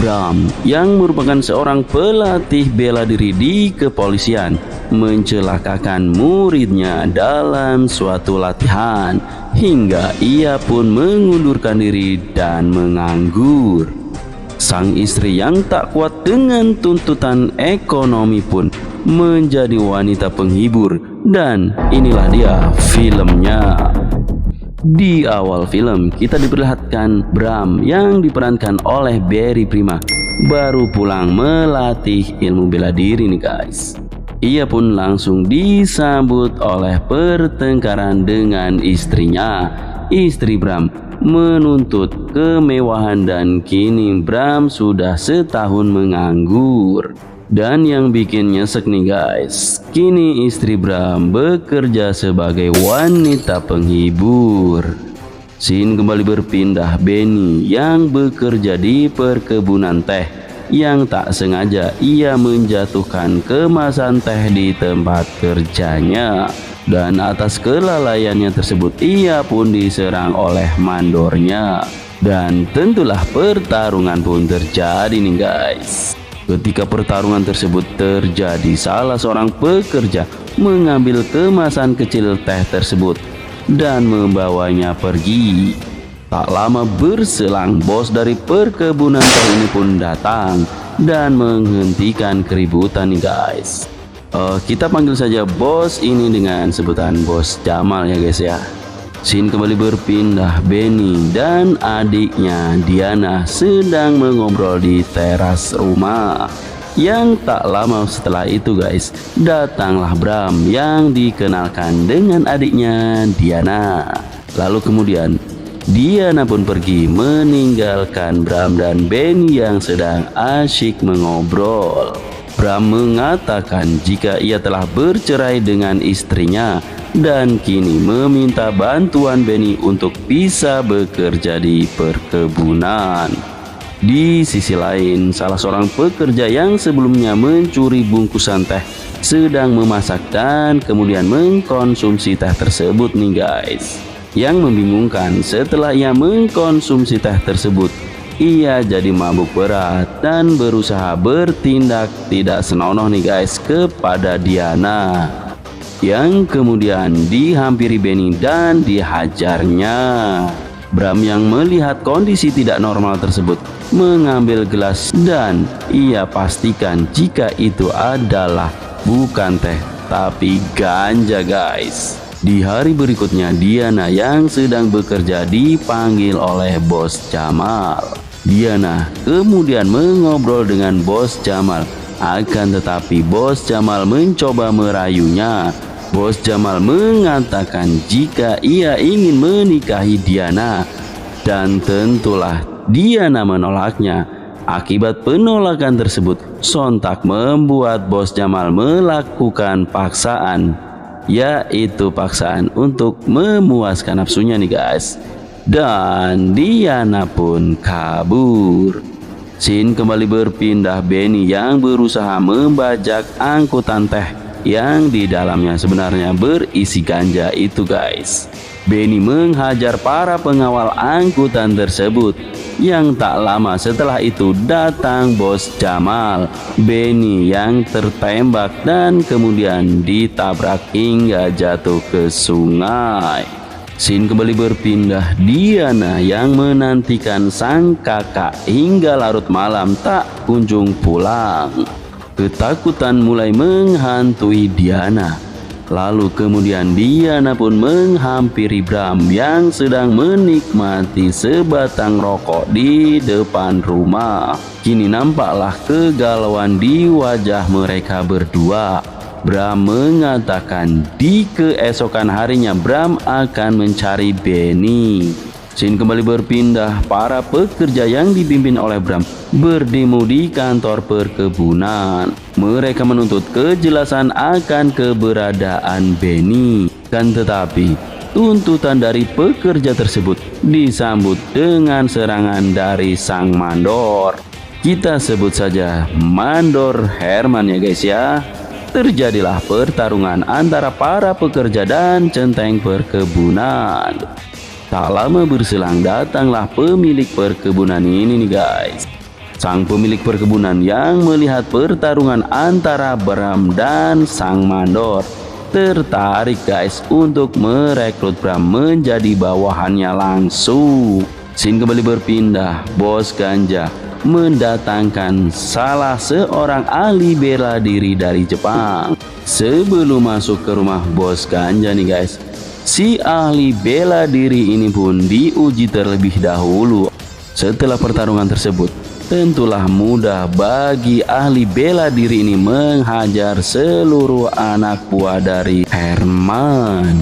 Bram, yang merupakan seorang pelatih bela diri di kepolisian, mencelakakan muridnya dalam suatu latihan hingga ia pun mengundurkan diri dan menganggur. Sang istri yang tak kuat dengan tuntutan ekonomi pun menjadi wanita penghibur, dan inilah dia filmnya. Di awal film kita diperlihatkan Bram yang diperankan oleh Barry Prima baru pulang melatih ilmu bela diri nih guys. Ia pun langsung disambut oleh pertengkaran dengan istrinya. Istri Bram menuntut kemewahan dan kini Bram sudah setahun menganggur. Dan yang bikin nyesek nih guys, kini istri Bram bekerja sebagai wanita penghibur. Scene kembali berpindah Benny yang bekerja di perkebunan teh, yang tak sengaja ia menjatuhkan kemasan teh di tempat kerjanya. Dan atas kelalaiannya tersebut ia pun diserang oleh mandornya. Dan tentulah pertarungan pun terjadi nih guys. Ketika pertarungan tersebut terjadi, salah seorang pekerja mengambil kemasan kecil teh tersebut dan membawanya pergi. Tak lama berselang, bos dari perkebunan teh ini pun datang dan menghentikan keributan nih guys. Kita panggil saja bos ini dengan sebutan Bos Jamal ya guys ya. Scene kembali berpindah Benny dan adiknya Diana sedang mengobrol di teras rumah. Yang tak lama setelah itu guys, datanglah Bram yang dikenalkan dengan adiknya Diana. Lalu kemudian Diana pun pergi meninggalkan Bram dan Benny yang sedang asyik mengobrol. Bram mengatakan jika ia telah bercerai dengan istrinya dan kini meminta bantuan Benny untuk bisa bekerja di perkebunan. Di sisi lain, salah seorang pekerja yang sebelumnya mencuri bungkusan teh sedang memasak dan kemudian mengkonsumsi teh tersebut nih guys. Yang membingungkan, setelah ia mengkonsumsi teh tersebut, ia jadi mabuk berat dan berusaha bertindak tidak senonoh nih guys kepada Diana, yang kemudian dihampiri Benny dan dihajarnya. Bram yang melihat kondisi tidak normal tersebut mengambil gelas dan ia pastikan jika itu adalah bukan teh tapi ganja guys. Di hari berikutnya Diana yang sedang bekerja dipanggil oleh Bos Jamal. Diana kemudian mengobrol dengan Bos Jamal, akan tetapi Bos Jamal mencoba merayunya. Bos Jamal mengatakan jika ia ingin menikahi Diana, dan tentulah Diana menolaknya. Akibat penolakan tersebut sontak membuat Bos Jamal melakukan paksaan, yaitu paksaan untuk memuaskan nafsunya nih guys. Dan Diana pun kabur. Scene kembali berpindah Benny yang berusaha membajak angkutan teh yang di dalamnya sebenarnya berisi ganja itu guys. Benny menghajar para pengawal angkutan tersebut. Yang tak lama setelah itu datang Bos Jamal. Benny yang tertembak dan kemudian ditabrak hingga jatuh ke sungai. Scene kembali berpindah Diana yang menantikan sang kakak hingga larut malam tak kunjung pulang. Ketakutan mulai menghantui Diana. Lalu kemudian Diana pun menghampiri Bram yang sedang menikmati sebatang rokok di depan rumah. Kini nampaklah kegalauan di wajah mereka berdua. Bram mengatakan di keesokan harinya Bram akan mencari Benny. Scene kembali berpindah para pekerja yang dipimpin oleh Bram berdemo di kantor perkebunan. Mereka menuntut kejelasan akan keberadaan Benny. Kan tetapi tuntutan dari pekerja tersebut disambut dengan serangan dari sang mandor. Kita sebut saja Mandor Herman ya guys ya. Terjadilah pertarungan antara para pekerja dan centeng perkebunan. Tak lama berselang datanglah pemilik perkebunan ini nih guys. Sang pemilik perkebunan yang melihat pertarungan antara Bram dan sang mandor tertarik guys untuk merekrut Bram menjadi bawahannya langsung. Scene kembali berpindah. Bos Ganja mendatangkan salah seorang ahli bela diri dari Jepang. Sebelum masuk ke rumah Bos Ganja nih guys, si ahli bela diri ini pun diuji terlebih dahulu. Setelah pertarungan tersebut, tentulah mudah bagi ahli bela diri ini menghajar seluruh anak buah dari Herman.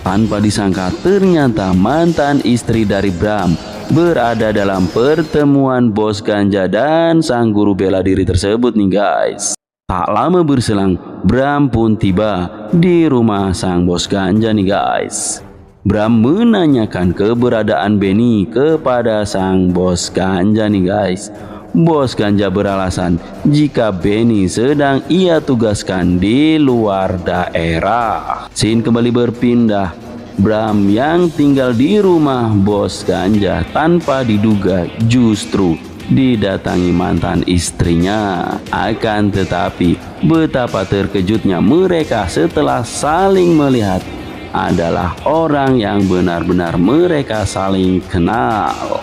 Tanpa disangka ternyata mantan istri dari Bram berada dalam pertemuan Bos Ganja dan sang guru bela diri tersebut nih guys. Tak lama berselang, Bram pun tiba di rumah sang Bos Ganja nih guys. Bram menanyakan keberadaan Benny kepada sang Bos Ganja nih guys. Bos Ganja beralasan jika Benny sedang ia tugaskan di luar daerah. Scene kembali berpindah. Bram yang tinggal di rumah Bos Ganja tanpa diduga justru didatangi mantan istrinya. Akan tetapi betapa terkejutnya mereka setelah saling melihat adalah orang yang benar-benar mereka saling kenal.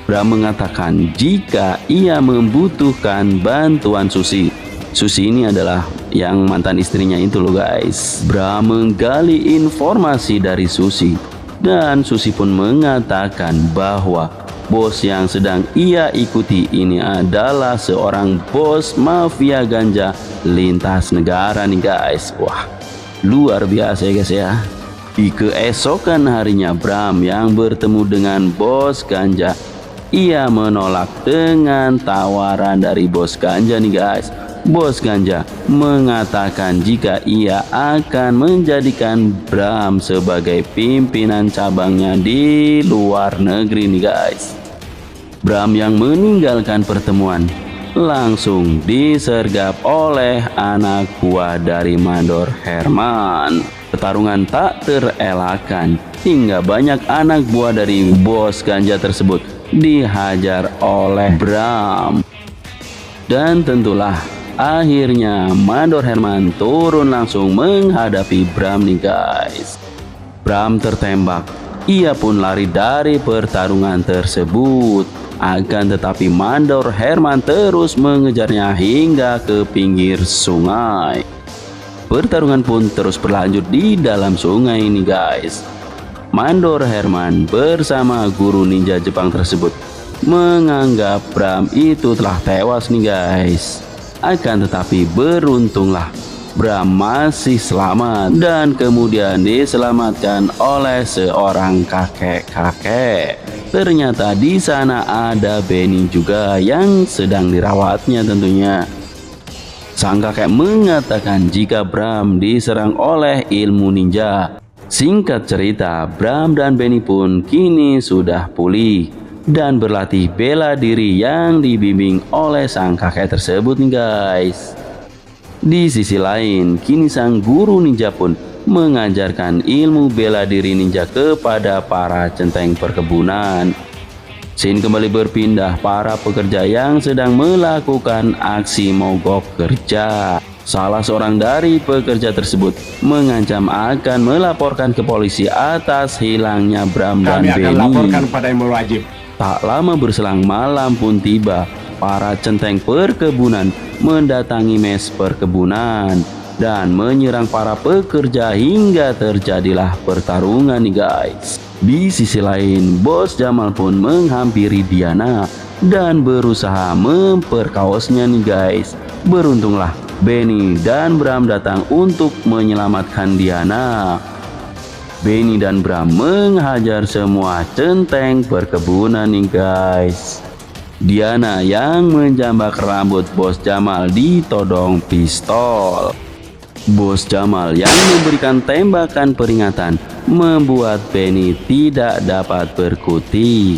Bram mengatakan jika ia membutuhkan bantuan Susi. Susi ini adalah yang mantan istrinya itu loh guys. Bram menggali informasi dari Susi dan Susi pun mengatakan bahwa bos yang sedang ia ikuti ini adalah seorang bos mafia ganja lintas negara nih guys. Wah, luar biasa ya guys ya. Di keesokan harinya Bram yang bertemu dengan Bos Ganja, ia menolak dengan tawaran dari Bos Ganja nih guys. Bos Ganja mengatakan jika ia akan menjadikan Bram sebagai pimpinan cabangnya di luar negeri nih guys. Bram yang meninggalkan pertemuan langsung disergap oleh anak buah dari mandor Herman. Pertarungan tak terelakkan hingga banyak anak buah dari Bos Ganja tersebut dihajar oleh Bram. Dan tentulah akhirnya mandor Herman turun langsung menghadapi Bram nih guys. Bram tertembak, ia pun lari dari pertarungan tersebut. Akan tetapi mandor Herman terus mengejarnya hingga ke pinggir sungai. Pertarungan pun terus berlanjut di dalam sungai ini guys. Mandor Herman bersama guru ninja Jepang tersebut menganggap Bram itu telah tewas nih guys. Akan tetapi beruntunglah Bram masih selamat dan kemudian diselamatkan oleh seorang kakek-kakek. Ternyata di sana ada Benny juga yang sedang dirawatnya tentunya. Sang kakek mengatakan jika Bram diserang oleh ilmu ninja. Singkat cerita, Bram dan Benny pun kini sudah pulih dan berlatih bela diri yang dibimbing oleh sang kakek tersebut nih guys. Di sisi lain, kini sang guru ninja pun mengajarkan ilmu bela diri ninja kepada para centeng perkebunan. Scene kembali berpindah, para pekerja yang sedang melakukan aksi mogok kerja. Salah seorang dari pekerja tersebut mengancam akan melaporkan ke polisi atas hilangnya Bram dan Benny. Kami akan laporkan pada yang berwajib. Tak lama berselang malam pun tiba. Para centeng perkebunan mendatangi mes perkebunan dan menyerang para pekerja hingga terjadilah pertarungan nih guys. Di sisi lain, Bos Jamal pun menghampiri Diana dan berusaha memperkaosnya nih guys. Beruntunglah Benny dan Bram datang untuk menyelamatkan Diana. Benny dan Bram menghajar semua centeng perkebunan nih guys. Diana yang menjambak rambut Bos Jamal ditodong pistol. Bos Jamal yang memberikan tembakan peringatan membuat Benny tidak dapat berkutik.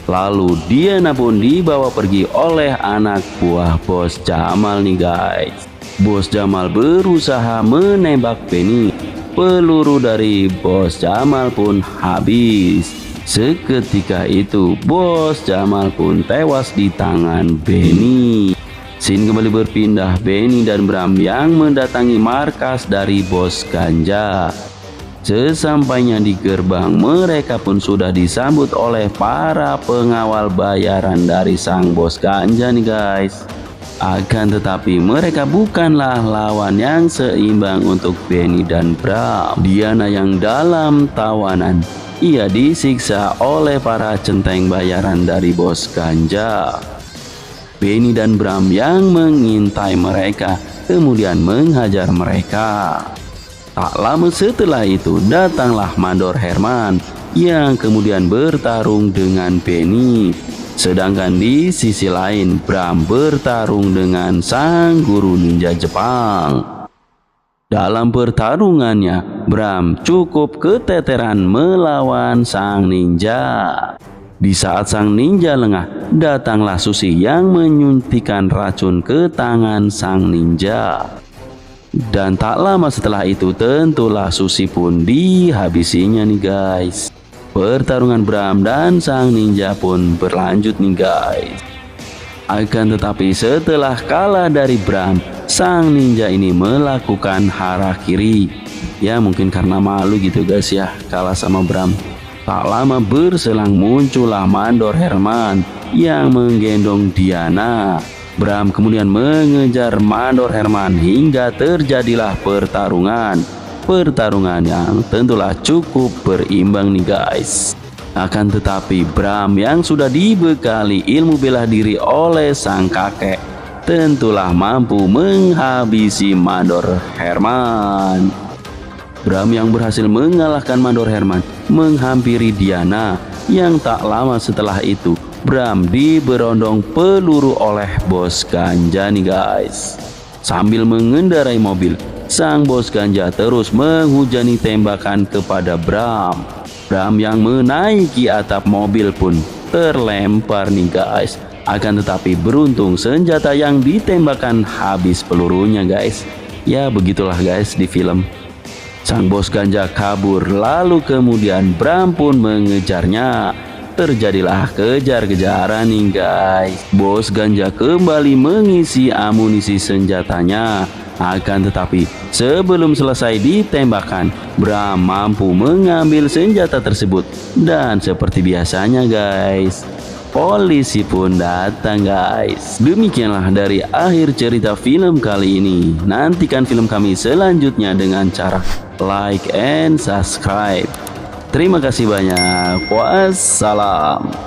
Lalu Diana pun dibawa pergi oleh anak buah Bos Jamal nih guys. Bos Jamal berusaha menembak Benny. Peluru dari Bos Jamal pun habis. Seketika itu Bos Jamal pun tewas di tangan Benny. Scene kembali berpindah, Benny dan Bram yang mendatangi markas dari Bos Ganja. Sesampainya di gerbang, mereka pun sudah disambut oleh para pengawal bayaran dari sang Bos Ganja nih guys. Akan tetapi mereka bukanlah lawan yang seimbang untuk Benny dan Bram. Diana yang dalam tawanan, ia disiksa oleh para centeng bayaran dari Bos Ganja. Benny dan Bram yang mengintai mereka kemudian menghajar mereka. Tak lama setelah itu datanglah Mandor Herman yang kemudian bertarung dengan Benny. Sedangkan di sisi lain Bram bertarung dengan sang guru ninja Jepang. Dalam pertarungannya Bram cukup keteteran melawan sang ninja. Di saat sang ninja lengah, datanglah Susi yang menyuntikkan racun ke tangan sang ninja. Dan tak lama setelah itu tentulah Susi pun dihabisinya nih guys. Pertarungan Bram dan sang ninja pun berlanjut nih guys. Akan tetapi setelah kalah dari Bram, sang ninja ini melakukan harakiri. Ya mungkin karena malu gitu guys ya, kalah sama Bram. Tak lama berselang muncullah Mandor Herman yang menggendong Diana. Bram kemudian mengejar Mandor Herman hingga terjadilah pertarungan. Pertarungan yang tentulah cukup berimbang nih guys. Akan tetapi Bram yang sudah dibekali ilmu bela diri oleh sang kakek tentulah mampu menghabisi Mandor Herman. Bram yang berhasil mengalahkan Mandor Herman menghampiri Diana yang tak lama setelah itu Bram diberondong peluru oleh Bos Ganja nih guys. Sambil mengendarai mobil, sang Bos Ganja terus menghujani tembakan kepada Bram. Bram yang menaiki atap mobil pun terlempar nih guys. Akan tetapi beruntung senjata yang ditembakkan habis pelurunya guys. Ya begitulah guys di film. Sang Bos Ganja kabur lalu kemudian Bram pun mengejarnya. Terjadilah kejar-kejaran nih guys. Bos Ganja kembali mengisi amunisi senjatanya. Akan tetapi sebelum selesai ditembakkan, Bram mampu mengambil senjata tersebut. Dan seperti biasanya guys, polisi pun datang guys. Demikianlah dari akhir cerita film kali ini. Nantikan film kami selanjutnya dengan cara like and subscribe. Terima kasih banyak. Wassalam.